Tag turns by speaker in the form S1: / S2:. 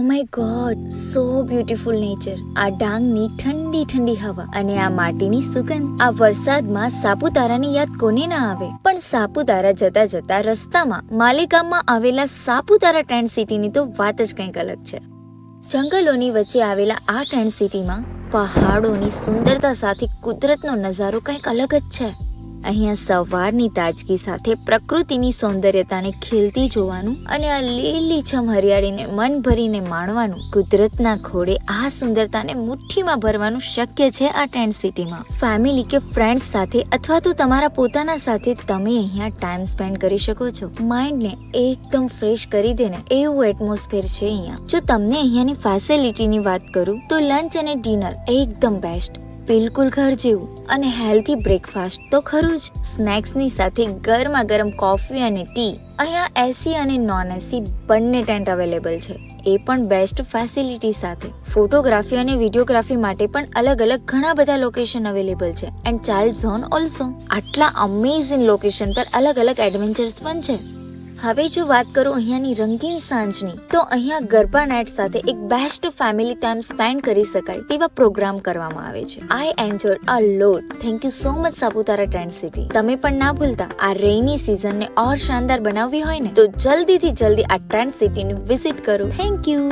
S1: My God, so beautiful nature. આ ડાંગની ઠંડી ઠંડી હવા અને આ માટીની સુગંધ. આ વરસાદમાં સાપુતારાની યાદ કોને ના આવે. પણ સાપુતારા જતા જતા રસ્તામાં માલેગામમાં આવેલા સાપુતારા ટેન્ટ સિટીની તો વાત જ કંઈક અલગ છે. જંગલોની વચ્ચે આવેલા આ ટેન્ટ સિટીમાં પહાડોની સુંદરતા સાથે કુદરતનો નજારો કંઈક અલગ જ છે. અહીંયા સવારની તાજગી સાથે પ્રકૃતિની સૌંદર્યતાને ખીલતી જોવાનું અને આ લીલીછમ હરિયાળીને મન ભરીને માણવાનું, કુદરતના ખોળે આ સુંદરતાને મુઠ્ઠીમાં ભરવાનું શક્ય છે આ ટેન્ટ સિટીમાં. ફેમિલી કે ફ્રેન્ડ્સ સાથે અથવા તો તમારા પોતાના સાથે તમે અહીંયા ટાઈમ સ્પેન્ડ કરી શકો છો. માઇન્ડને એકદમ ફ્રેશ કરી દે ને એવું એટમોસ્ફિયર છે અહીંયા. જો તમને અહીંયાની ફેસિલિટીની વાત કરું તો લંચ અને ડિનર એકદમ બેસ્ટ, બિલકુલ ઘર જેવું. અને હેલ્ધી બ્રેકફાસ્ટ તો ખરું જ. સ્નેક્સની સાથે ગરમા ગરમ કોફી અને ટી. અહીંયા એસી અને નોન એસી બંને ટેન્ટ અવેલેબલ છે, એ પણ બેસ્ટ ફેસિલિટી સાથે. ફોટોગ્રાફી અને વિડીયોગ્રાફી માટે પણ અલગ અલગ ઘણા બધા લોકેશન અવેલેબલ છે. And child zone also. આટલા અમેઝિંગ લોકેશન પર અલગ અલગ એડવેન્ચર્સ પણ છે. હવે જો વાત કરું અહીંયાની રંગીન સાંજની, તો અહીંયા ગરબા નાઇટ સાથે એક બેસ્ટ ફેમિલી ટાઈમ સ્પેન્ડ કરી શકાય તેવા પ્રોગ્રામ કરવામાં આવે છે. આઈ enjoyed a lot. Thank you so much Saputara tent city. તમે પણ ના ભૂલતા આ રેઇની સિઝનને ઓર શાનદાર બનાવવી હોય ને તો જલ્દીથી જલ્દી આ ટેન્ટ સિટીને વિઝિટ કરો. Thank you.